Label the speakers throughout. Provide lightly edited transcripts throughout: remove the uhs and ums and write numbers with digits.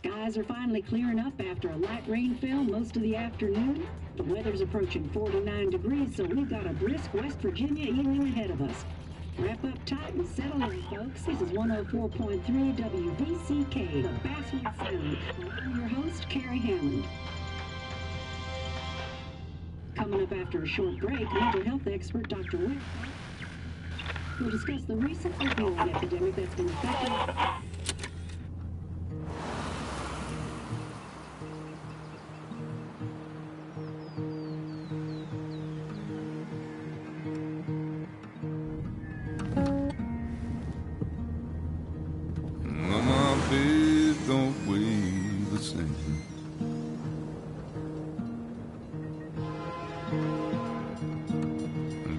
Speaker 1: Skies are finally clearing up after a light rainfall most of the afternoon. The weather's approaching 49 degrees, so we've got a brisk West Virginia evening ahead of us. Wrap up tight and settle in, folks. This is 104.3 WVCK, the Basswood Sound. I'm your host, Carrie Hammond. Coming up after a short break, mental health expert Dr. Webb will discuss the recent opioid epidemic that's been affecting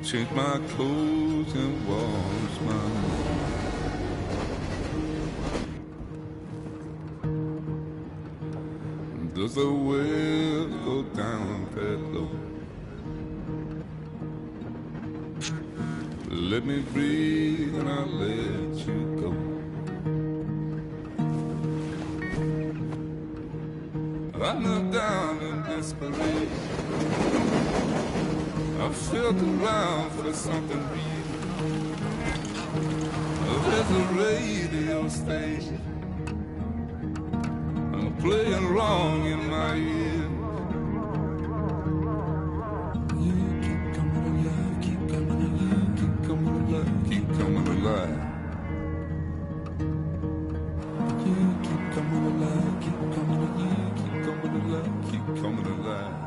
Speaker 2: change my clothes and wash my hands. Does the well go down that low? Let me breathe and I'll let you go. I knelt down in desperation. I felt around for something real. There's a radio station playing wrong in my ear. You keep coming alive, keep coming alive, keep coming alive, keep coming alive. You keep coming alive, keep coming alive, keep coming alive, keep coming alive.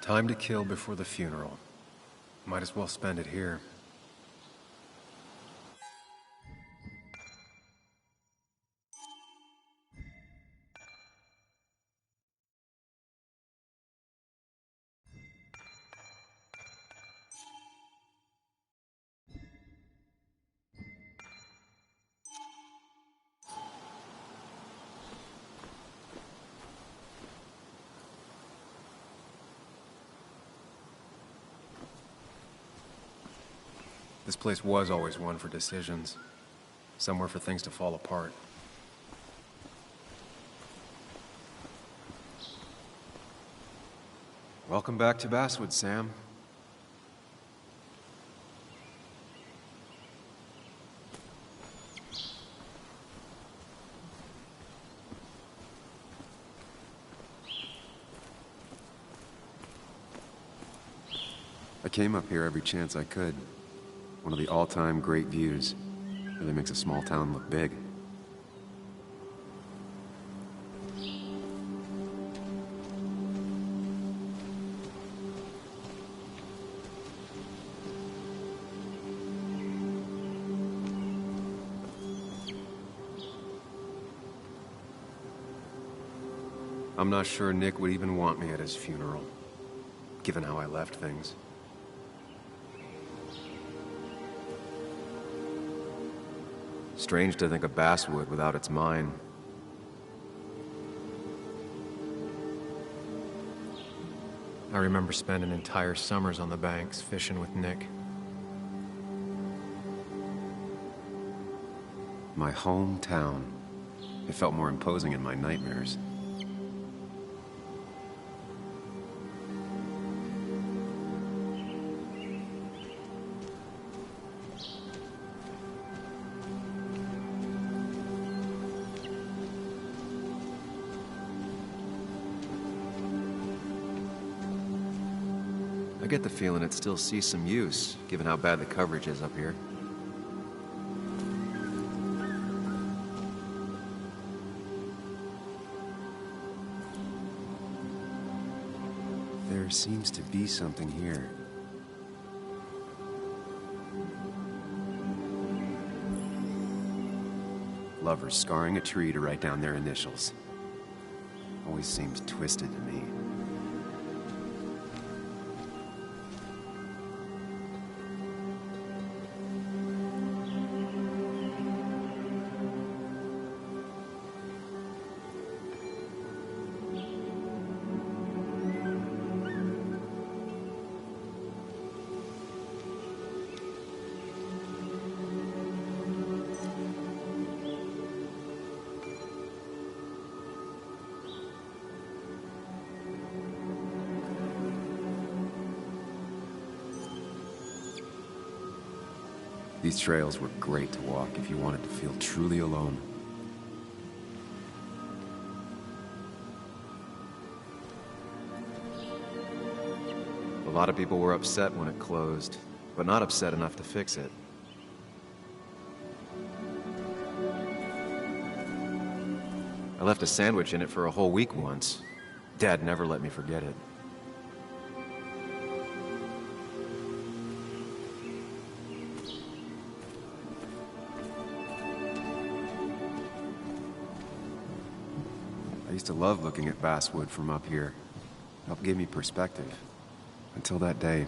Speaker 3: Time to kill before the funeral. Might as well spend it here. This place was always one for decisions. Somewhere for things to fall apart. Welcome back to Basswood, Sam. I came up here every chance I could. One of the all-time great views. Really makes a small town look big. I'm not sure Nick would even want me at his funeral, given how I left things. Strange to think of Basswood without its mine. I remember spending entire summers on the banks fishing with Nick. My hometown. It felt more imposing in my nightmares. I get the feeling it still sees some use, given how bad the coverage is up here. There seems to be something here. Lovers scarring a tree to write down their initials. Always seems twisted to me. These trails were great to walk if you wanted to feel truly alone. A lot of people were upset when it closed, but not upset enough to fix it. I left a sandwich in it for a whole week once. Dad never let me forget it. I used to love looking at basswood from up here. It helped give me perspective. Until that day.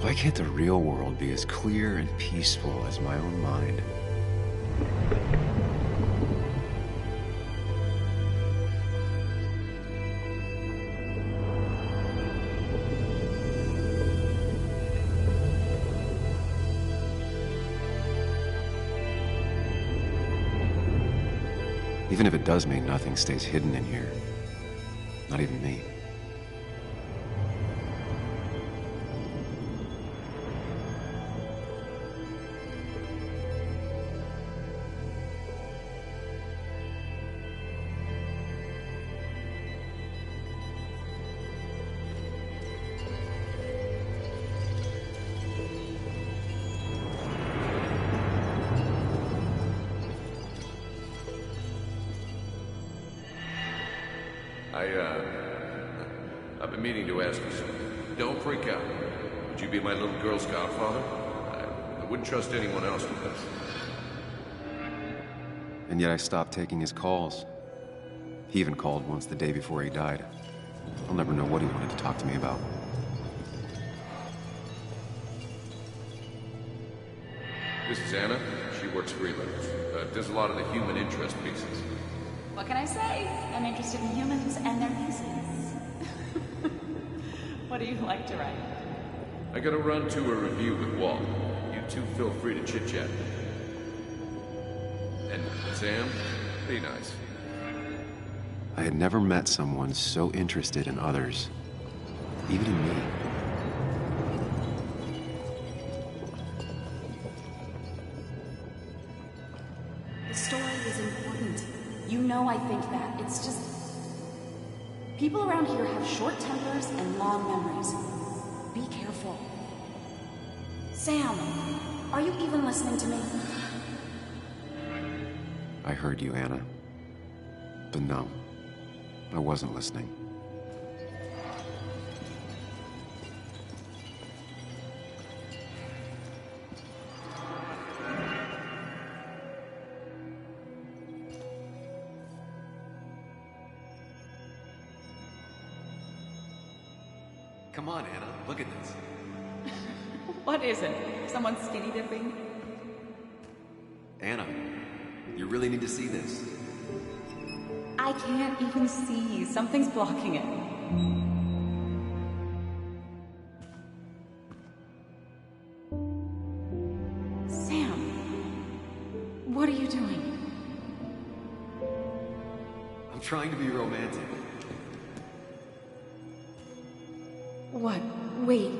Speaker 3: Why can't the real world be as clear and peaceful as my own mind? Even if it does mean nothing stays hidden in here. Not even me.
Speaker 4: I've been meaning to ask you something. Don't freak out. Would you be my little Girl Scout father? I wouldn't trust anyone else with this.
Speaker 3: And yet I stopped taking his calls. He even called once the day before he died. I'll never know what he wanted to talk to me about.
Speaker 4: This is Anna. She works freelance. Does a lot of the human interest pieces.
Speaker 5: What can I say? I'm interested in humans and their pieces. What do you like to write?
Speaker 4: I gotta run to a review with Walt. You two feel free to chit-chat. And Sam, be nice.
Speaker 3: I had never met someone so interested in others, even in me.
Speaker 5: The story is important. You know I think that. It's just... people around here have short tempers and long memories. Be careful. Sam, are you even listening to me?
Speaker 3: I heard you, Anna. But no, I wasn't listening.
Speaker 6: Come on, Anna, look at this.
Speaker 5: What is it? Someone skinny dipping?
Speaker 6: Anna, you really need to see this.
Speaker 5: I can't even see. Something's blocking it.
Speaker 6: trying to be romantic.
Speaker 5: What? Wait.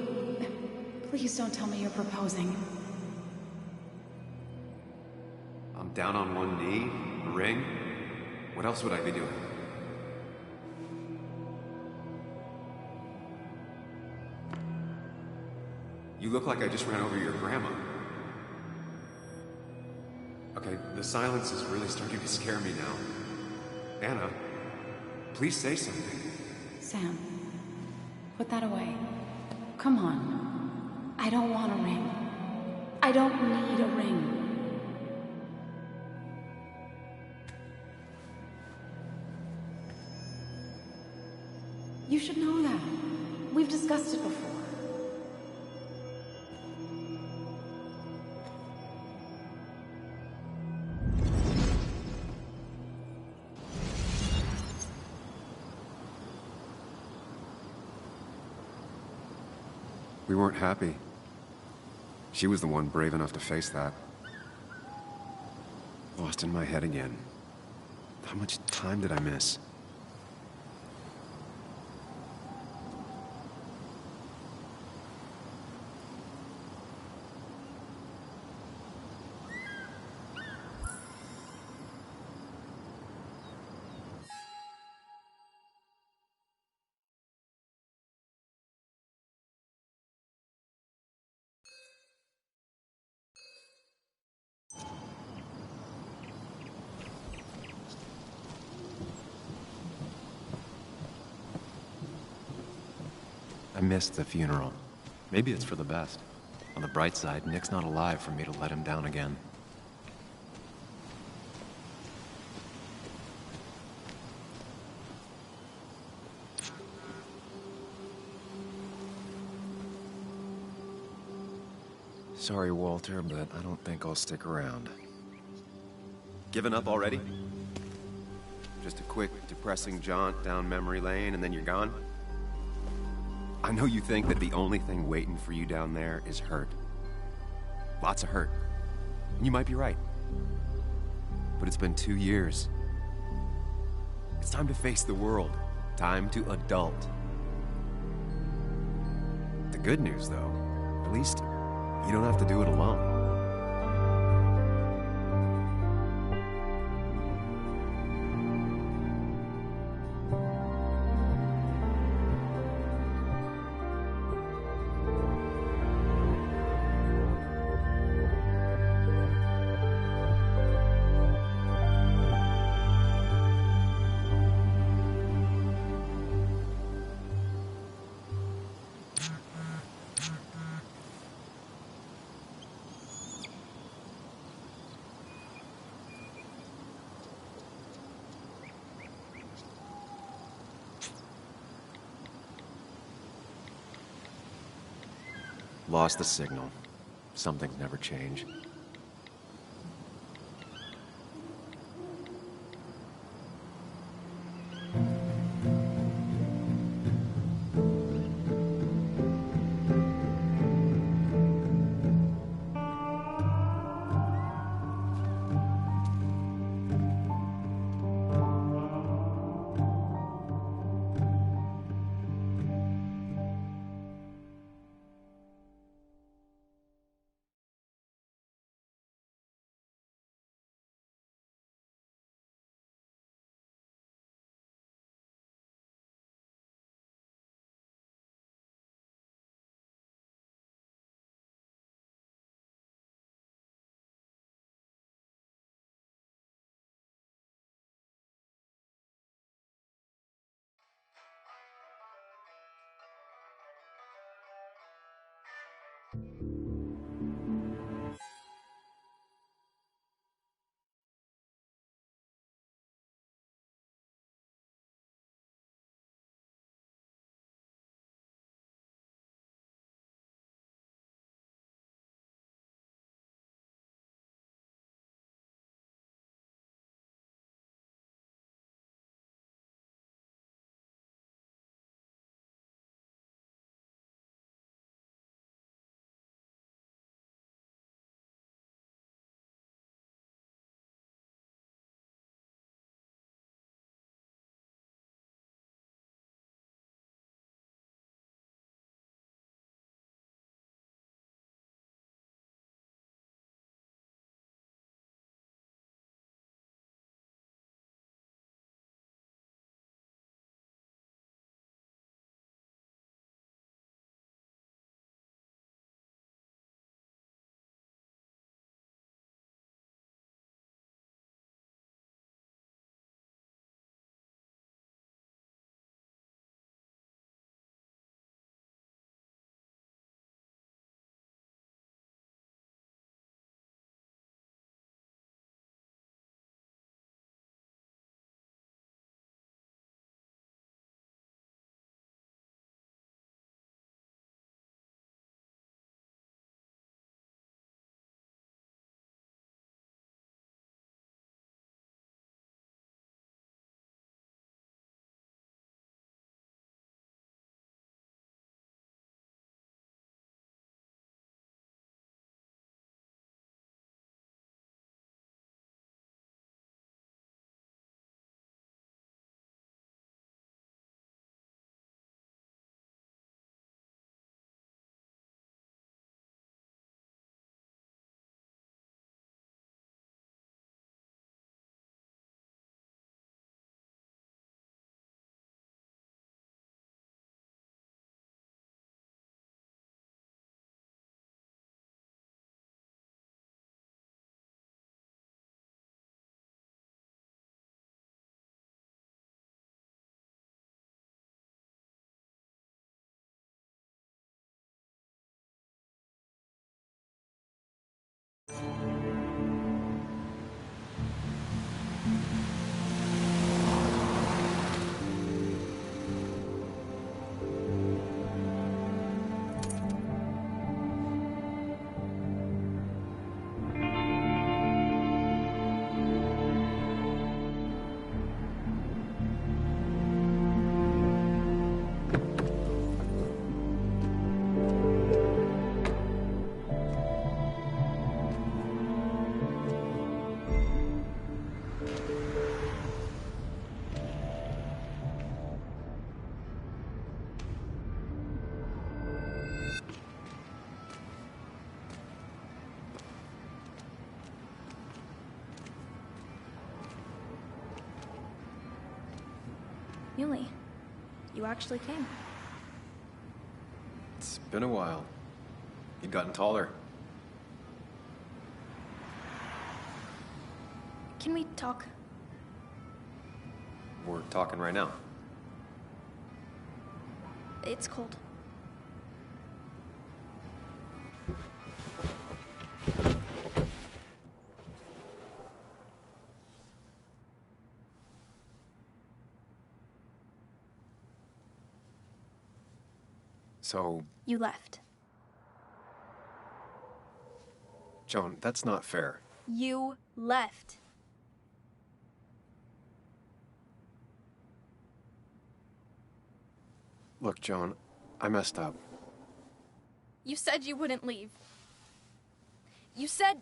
Speaker 5: Please don't tell me you're proposing.
Speaker 6: I'm down on one knee, a ring. What else would I be doing? You look like I just ran over your grandma. Okay, the silence is really starting to scare me now. Anna, please say something.
Speaker 5: Sam, put that away. Come on. I don't want a ring. I don't need a ring. You should know that. We've discussed it before.
Speaker 3: We weren't happy. She was the one brave enough to face that. Lost in my head again. How much time did I miss? I missed the funeral. Maybe it's for the best. On the bright side, Nick's not alive for me to let him down again. Sorry, Walter, but I don't think I'll stick around.
Speaker 6: Given up already?
Speaker 3: Just a quick, depressing jaunt down memory lane, and then you're gone? I know you think that the only thing waiting for you down there is hurt. Lots of hurt. And you might be right. But it's been 2 years. It's time to face the world. Time to adult. The good news, though, at least you don't have to do it alone. Lost the signal. Some things never change.
Speaker 7: Muley, you actually came.
Speaker 6: It's been a while. You'd gotten taller.
Speaker 7: Can we talk?
Speaker 6: We're talking right now.
Speaker 7: It's cold.
Speaker 6: So,
Speaker 7: You left.
Speaker 6: Joan, that's not fair.
Speaker 7: You left.
Speaker 6: Look, Joan, I messed up.
Speaker 7: You said you wouldn't leave. You said...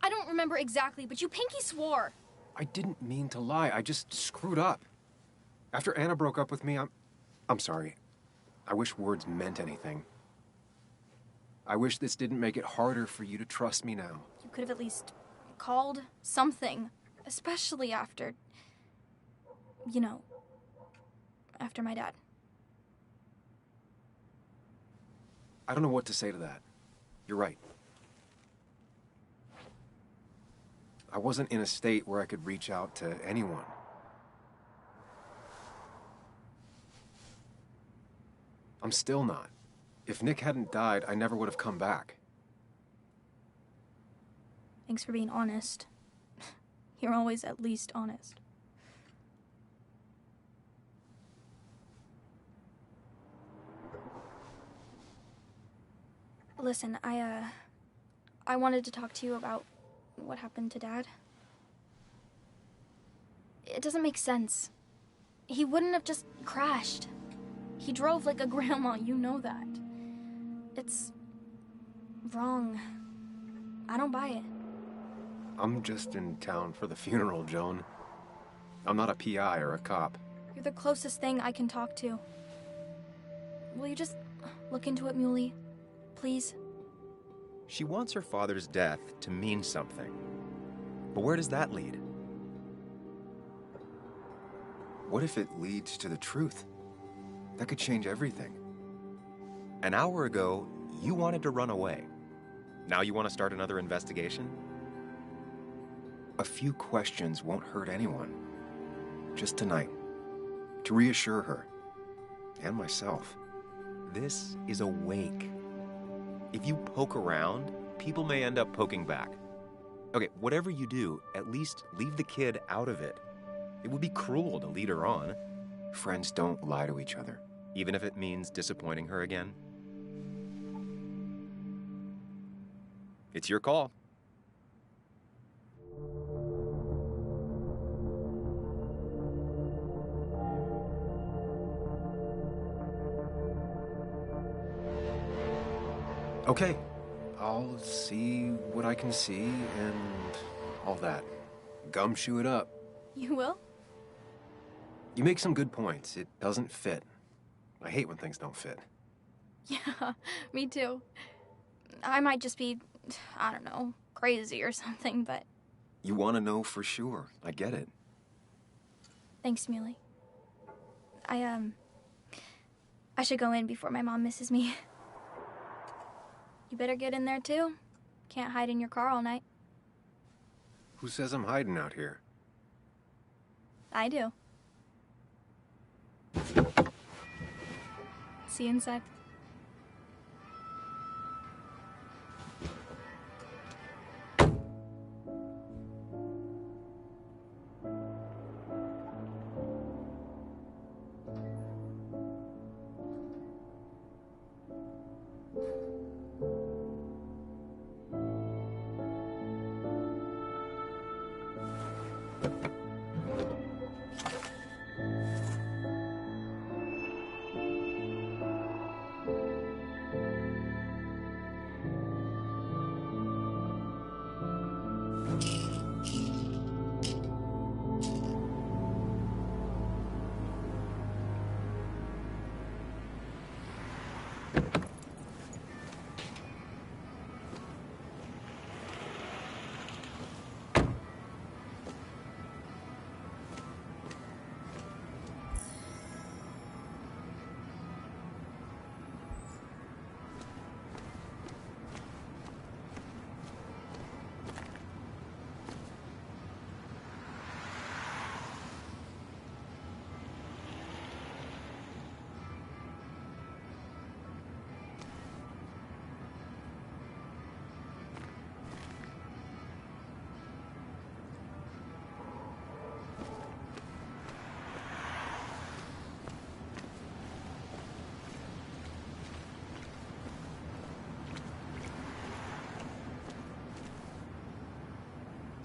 Speaker 7: I don't remember exactly, but you pinky swore.
Speaker 6: I didn't mean to lie. I just screwed up. After Anna broke up with me, I'm sorry. I wish words meant anything. I wish this didn't make it harder for you to trust me now.
Speaker 7: You could have at least called something, especially after... You know, after my dad.
Speaker 6: I don't know what to say to that. You're right. I wasn't in a state where I could reach out to anyone. I'm still not. If Nick hadn't died, I never would have come back.
Speaker 7: Thanks for being honest. You're always at least honest. Listen, I wanted to talk to you about what happened to Dad. It doesn't make sense. He wouldn't have just crashed. He drove like a grandma, you know that. It's wrong. I don't buy it.
Speaker 6: I'm just in town for the funeral, Joan. I'm not a PI or a cop.
Speaker 7: You're the closest thing I can talk to. Will you just look into it, Muley? Please?
Speaker 3: She wants her father's death to mean something. But where does that lead?
Speaker 6: What if it leads to the truth? That could change everything.
Speaker 3: An hour ago, you wanted to run away. Now you want to start another investigation?
Speaker 6: A few questions won't hurt anyone. Just tonight. To reassure her. And myself.
Speaker 3: This is a wake. If you poke around, people may end up poking back. Okay, whatever you do, at least leave the kid out of it. It would be cruel to lead her on.
Speaker 6: Friends don't lie to each other.
Speaker 3: Even if it means disappointing her again. It's your call.
Speaker 6: Okay, I'll see what I can see and all that. Gumshoe it up.
Speaker 7: You will?
Speaker 6: You make some good points. It doesn't fit. I hate when things don't fit.
Speaker 7: Yeah, me too. I might just be, I don't know, crazy or something, but...
Speaker 6: You want to know for sure. I get it.
Speaker 7: Thanks, Muley. I should go in before my mom misses me. You better get in there, too. Can't hide in your car all night.
Speaker 6: Who says I'm hiding out here?
Speaker 7: I do. See you inside.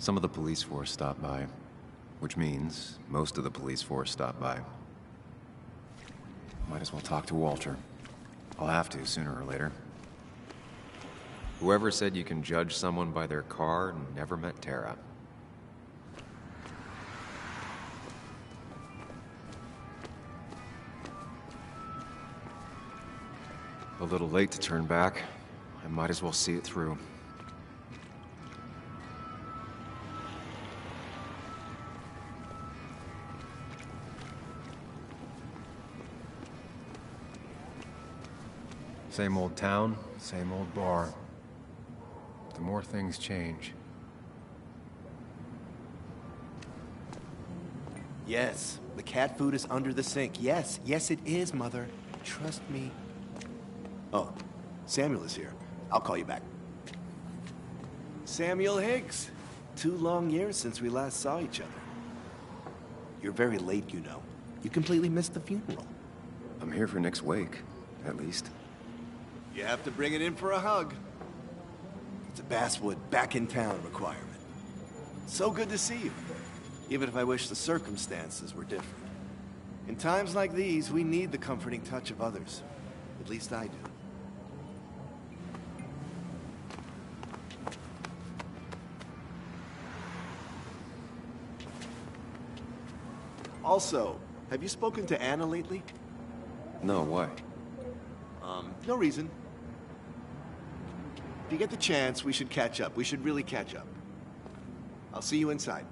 Speaker 3: Some of the police force stopped by, which means most of the police force stopped by. Might as well talk to Walter. I'll have to, sooner or later. Whoever said you can judge someone by their car never met Tara. A little late to turn back. I might as well see it through. Same old town, same old bar. The more things change.
Speaker 8: Yes, the cat food is under the sink. Yes, yes it is, Mother. Trust me. Oh, Samuel is here. I'll call you back. Samuel Higgs. 2 long years since we last saw each other. You're very late, you know. You completely missed the funeral.
Speaker 3: I'm here for Nick's wake, at least.
Speaker 8: You have to bring it in for a hug. It's a Basswood back in town requirement. So good to see you, even if I wish the circumstances were different. In times like these, we need the comforting touch of others. At least I do. Also, have you spoken to Anna lately?
Speaker 3: No, why?
Speaker 8: No reason. If you get the chance, we should catch up. We should really catch up. I'll see you inside.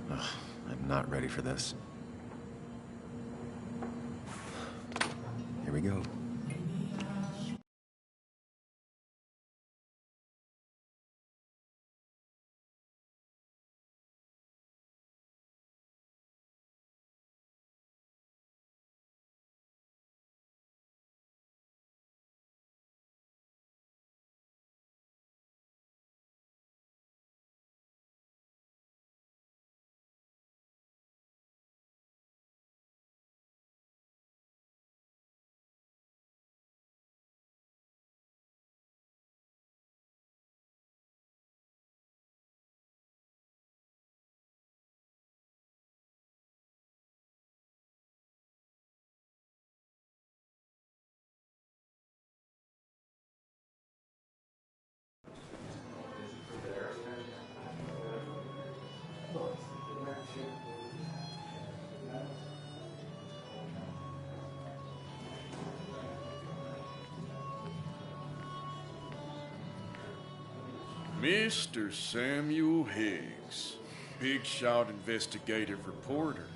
Speaker 3: I'm not ready for this. Here we go.
Speaker 9: Mr. Samuel Higgs, big shot investigative reporter.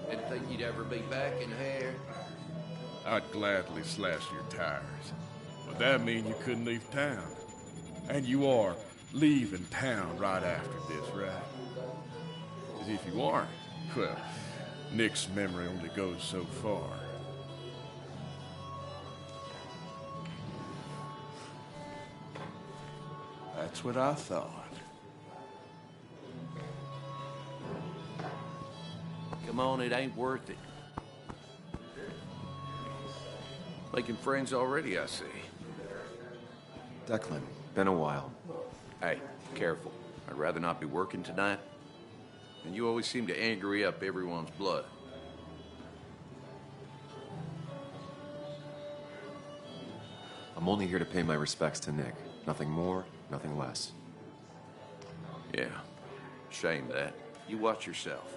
Speaker 4: Didn't think you'd ever be back in here.
Speaker 9: I'd gladly slash your tires, but that mean you couldn't leave town. And you are leaving town right after this, right? As if you aren't, well, Nick's memory only goes so far. That's what I thought.
Speaker 4: Come on, it ain't worth it. Making friends already, I see.
Speaker 3: Declan, been a while.
Speaker 4: Hey, careful. I'd rather not be working tonight. And you always seem to angry up everyone's blood.
Speaker 3: I'm only here to pay my respects to Nick. Nothing more, nothing less.
Speaker 4: Yeah, shame that. You watch yourself.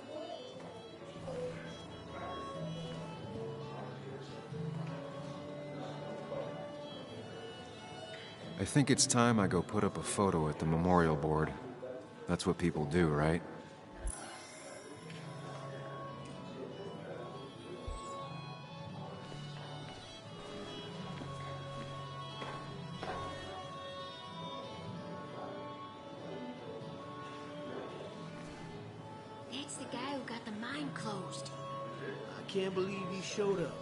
Speaker 3: I think it's time I go put up a photo at the memorial board. That's what people do, right?
Speaker 10: That's the guy who got the mine closed.
Speaker 8: I can't believe he showed up.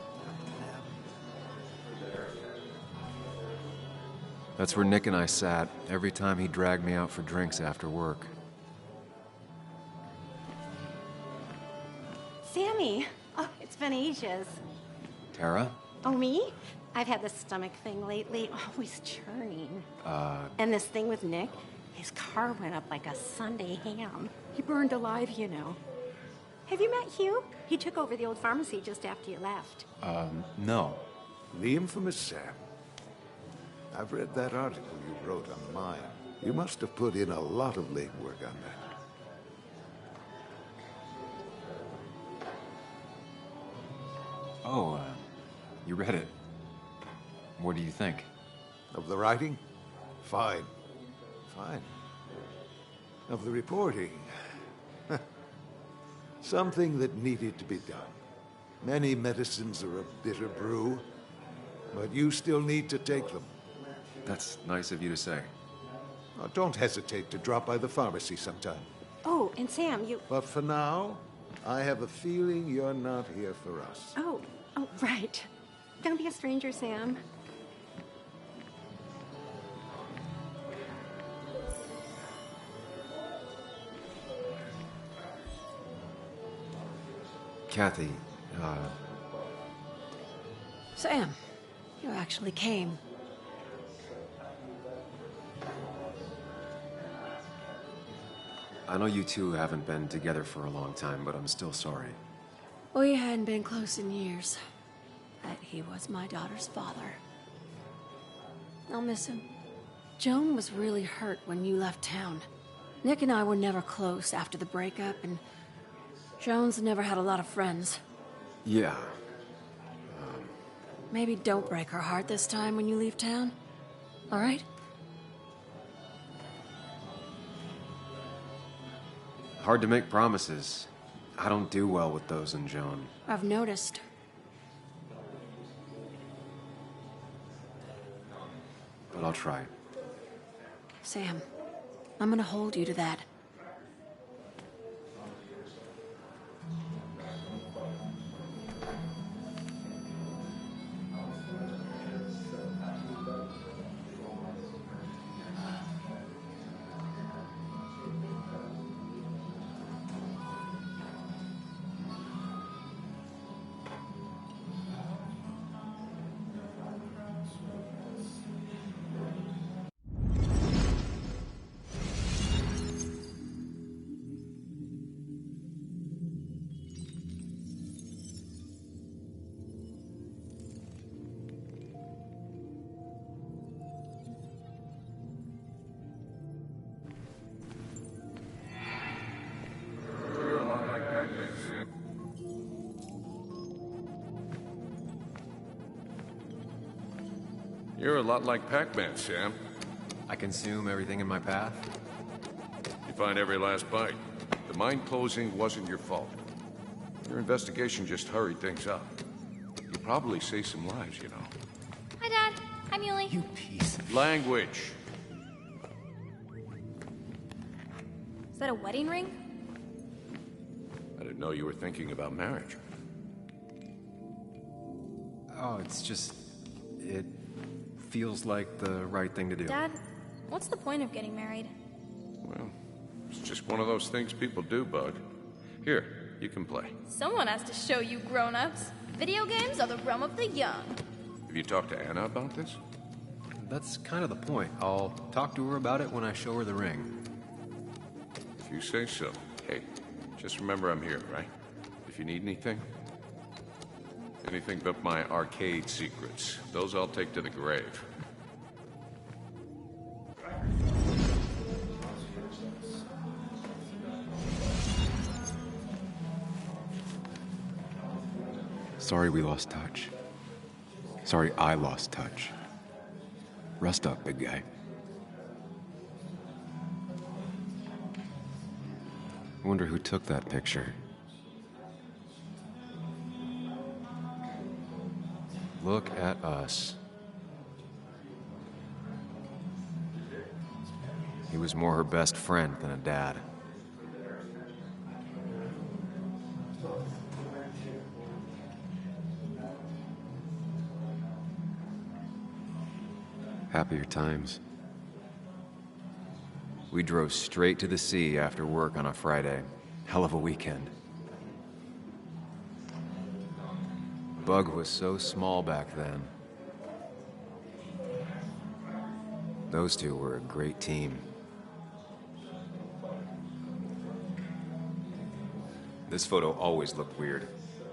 Speaker 3: That's where Nick and I sat every time he dragged me out for drinks after work.
Speaker 11: me. Oh, it's Venetia's.
Speaker 6: Tara?
Speaker 11: Oh, me? I've had this stomach thing lately, always churning. And this thing with Nick, his car went up like a Sunday ham. He burned alive, you know. Have you met Hugh? He took over the old pharmacy just after you left.
Speaker 6: No.
Speaker 12: The infamous Sam. I've read that article you wrote on the mine. You must have put in a lot of legwork on that.
Speaker 6: Oh, you read it. What do you think?
Speaker 12: Of the writing? Fine. Fine. Of the reporting? Something that needed to be done. Many medicines are a bitter brew, but you still need to take them.
Speaker 6: That's nice of you to say.
Speaker 12: Now, don't hesitate to drop by the pharmacy sometime.
Speaker 11: Oh, and Sam, you...
Speaker 12: But for now, I have a feeling you're not here for us.
Speaker 11: Oh, right. Don't be a stranger, Sam.
Speaker 6: Kathy,
Speaker 11: Sam, you actually came.
Speaker 6: I know you two haven't been together for a long time, but I'm still sorry.
Speaker 11: We hadn't been close in years, but he was my daughter's father. I'll miss him. Joan was really hurt when you left town. Nick and I were never close after the breakup, and Joan's never had a lot of friends.
Speaker 6: Yeah.
Speaker 11: Maybe don't break her heart this time when you leave town. All right?
Speaker 6: Hard to make promises. I don't do well with those in Joan.
Speaker 11: I've noticed.
Speaker 6: But I'll try.
Speaker 11: Sam, I'm gonna hold you to that.
Speaker 4: You're a lot like Pac-Man, Sam.
Speaker 6: I consume everything in my path?
Speaker 4: You find every last bite. The mine closing wasn't your fault. Your investigation just hurried things up. You probably saved some lives, you know.
Speaker 7: Hi, Dad. Hi, Muley.
Speaker 6: You piece.
Speaker 4: Language.
Speaker 7: Is that a wedding ring?
Speaker 4: I didn't know you were thinking about marriage.
Speaker 6: Oh, it's just... it feels like the right thing to do.
Speaker 7: Dad, what's the point of getting married?
Speaker 4: Well, it's just one of those things people do, Bud. Here, you can play.
Speaker 7: Someone has to show you grown-ups. Video games are the realm of the young.
Speaker 4: Have you talked to Anna about this?
Speaker 6: That's kind of the point. I'll talk to her about it when I show her the ring.
Speaker 4: If you say so. Hey, just remember I'm here, right? If you need anything. Anything but my arcade secrets. Those I'll take to the grave.
Speaker 6: Sorry we lost touch. Sorry I lost touch. Rest up, big guy. I wonder who took that picture. Look at us. He was more her best friend than a dad. Happier times. We drove straight to the sea after work on a Friday. Hell of a weekend. bug was so small back then. Those two were a great team. This photo always looked weird.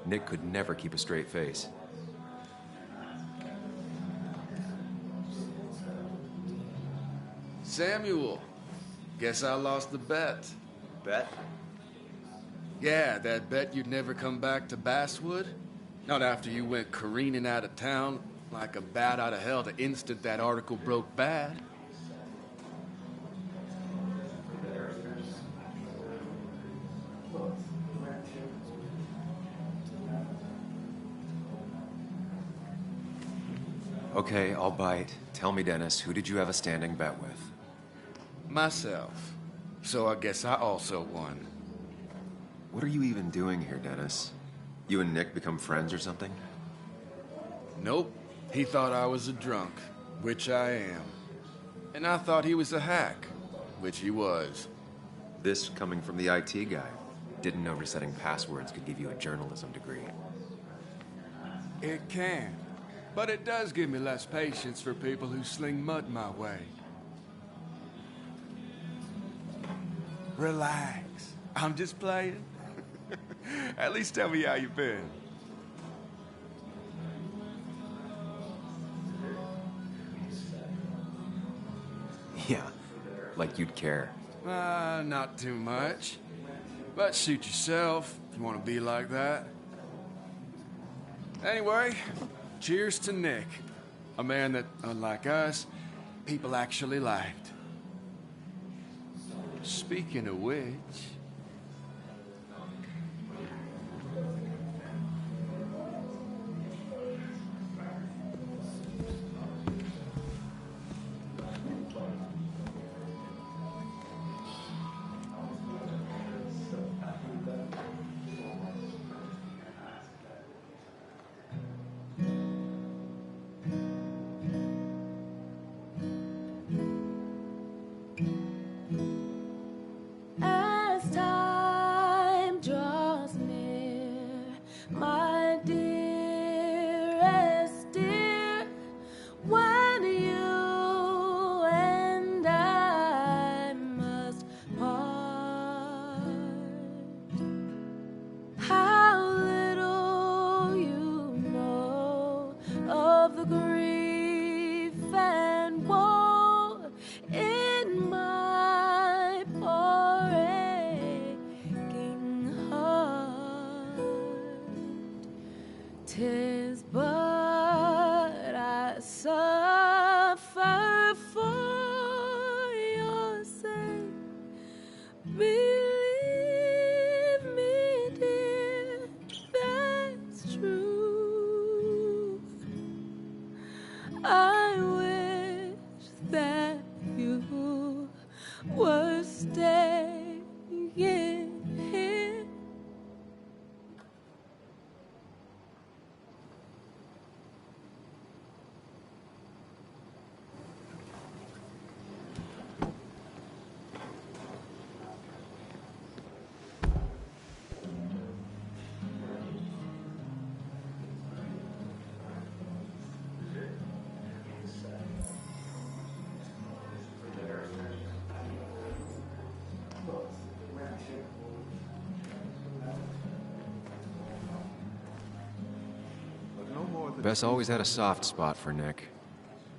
Speaker 6: Nick could never keep a straight face.
Speaker 9: Samuel, guess I lost the bet.
Speaker 8: Bet?
Speaker 9: Yeah, that bet you'd never come back to Basswood. Not after you went careening out of town like a bat out of hell the instant that article broke bad.
Speaker 6: Okay, I'll bite. Tell me, Dennis, who did you have a standing bet with?
Speaker 9: Myself. So I guess I also won.
Speaker 6: What are you even doing here, Dennis? You and Nick become friends or something?
Speaker 9: Nope. He thought I was a drunk, which I am. And I thought he was a hack, which he was.
Speaker 6: This coming from the IT guy. Didn't know resetting passwords could give you a journalism degree.
Speaker 9: It can. But it does give me less patience for people who sling mud my way. Relax. I'm just playing. At least tell me how you been.
Speaker 6: Yeah, like you'd care.
Speaker 9: Not too much. But suit yourself if you want to be like that. Anyway, cheers to Nick. A man that, unlike us, people actually liked. Speaking of which...
Speaker 11: As time draws near, my dearest dear, when you and I must part, how little you know of the grief and woe in my poor aching heart. 'Tis but I suffer for your sake. Believe me, dear, that's true. I wish that you were staying here.
Speaker 6: Bess always had a soft spot for Nick.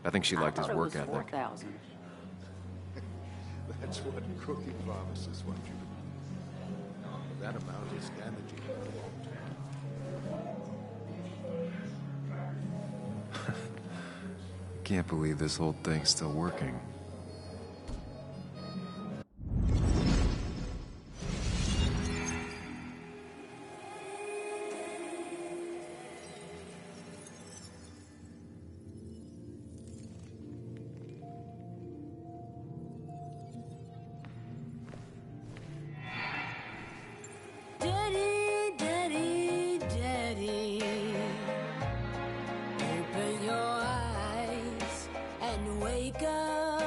Speaker 6: I think she liked his work ethic.
Speaker 13: 4,000.
Speaker 12: That's what crooked pharmacists want you to be. That amount is damaging.
Speaker 6: I can't believe this whole thing's still working.
Speaker 10: Daddy, daddy, daddy, open your eyes and wake up.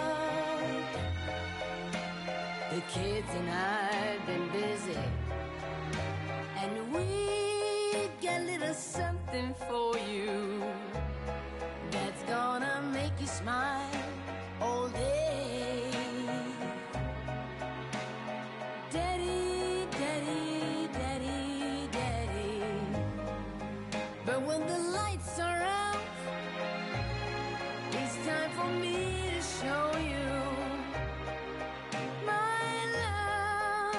Speaker 10: The kids and I've been busy, and we a little something for you that's gonna make you smile all day. Daddy, daddy, daddy, daddy. But when the lights are out, it's time for me to show you my love.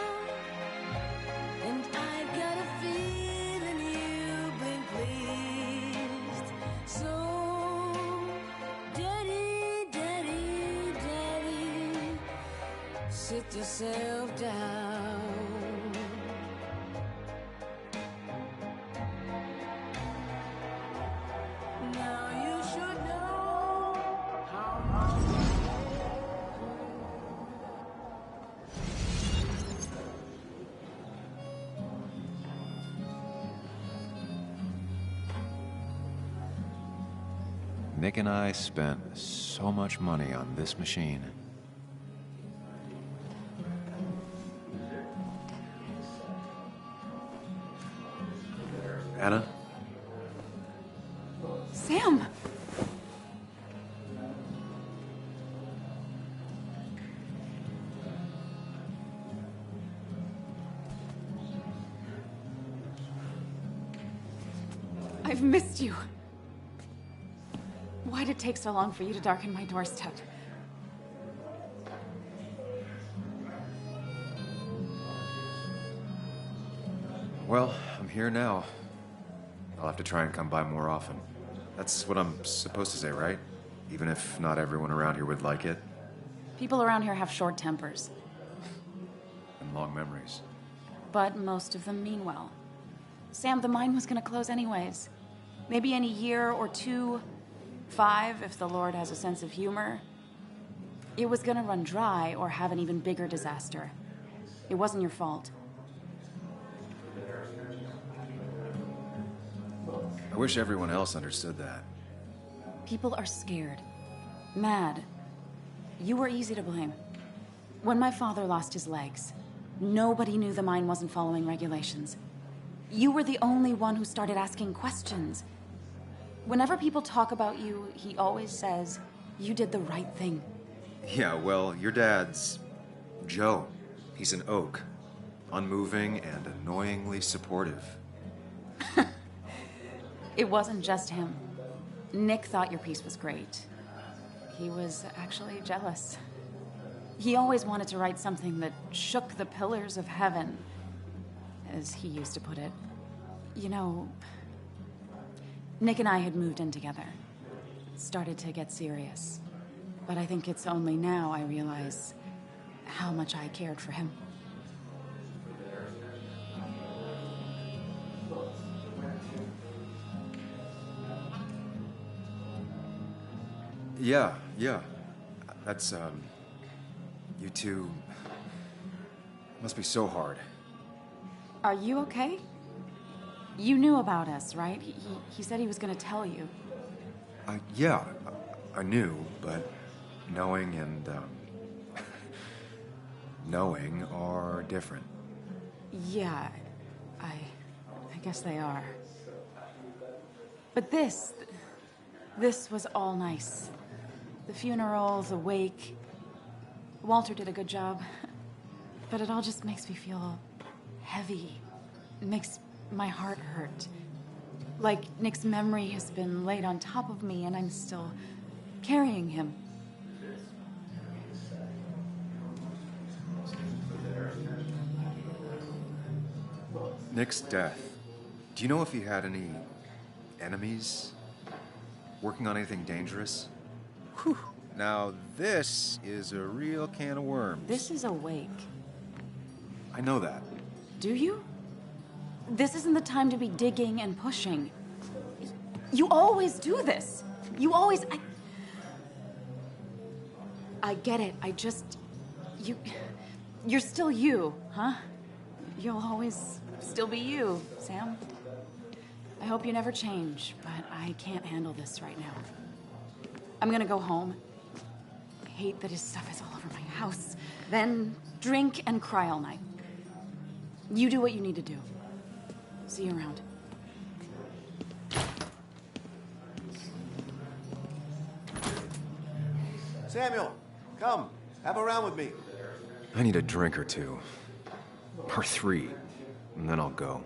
Speaker 10: And I got a feeling you've been pleased. So, daddy, daddy, daddy, sit yourself down. Now you should know how much
Speaker 3: Nick and I spent so much money on this machine. Anna?
Speaker 11: Sam! I've missed you. Why'd it take so long for you to darken my doorstep?
Speaker 3: Well, I'm here now. I'll have to try and come by more often. That's what I'm supposed to say, right? Even if not everyone around here would like it.
Speaker 5: People around here have short tempers,
Speaker 3: And long memories.
Speaker 5: but most of them mean well. Sam, the mine was gonna close anyways. Maybe in a year or 2, 5, if the Lord has a sense of humor. It was gonna run dry or have an even bigger disaster. It wasn't your fault.
Speaker 3: I wish everyone else understood that.
Speaker 5: People are scared. Mad. You were easy to blame. When my father lost his legs, nobody knew the mine wasn't following regulations. You were the only one who started asking questions. Whenever people talk about you, he always says, you did the right thing.
Speaker 3: Yeah, well, your dad's Joe. He's an oak. Unmoving and annoyingly supportive.
Speaker 5: It wasn't just him. Nick thought your piece was great. He was actually jealous. He always wanted to write something that shook the pillars of heaven, as he used to put it. You know, Nick and I had moved in together. Started to get serious. But I think it's only now I realize how much I cared for him.
Speaker 3: Yeah. That's, you two must be so hard.
Speaker 5: Are you okay? You knew about us, right? He said he was gonna tell you.
Speaker 3: Yeah, I knew, but knowing and, knowing are different.
Speaker 5: Yeah, I guess they are. But this was all nice. The funeral, the wake. Walter did a good job. But it all just makes me feel heavy. It makes my heart hurt. Like Nick's memory has been laid on top of me and I'm still carrying him.
Speaker 3: Nick's death. Do you know if he had any enemies? Working on anything dangerous? Whew. Now, this is a real can of worms.
Speaker 5: This is a wake.
Speaker 3: I know that.
Speaker 5: Do you? This isn't the time to be digging and pushing. You always do this. You always... I get it. I just... You're still you, huh? You'll always still be you, Sam. I hope you never change, but I can't handle this right now. I'm gonna go home. I hate that his stuff is all over my house. Then drink and cry all night. You do what you need to do. See you around.
Speaker 8: Samuel, come. Have a round with me.
Speaker 3: I need a drink or two. Or three, and then I'll go.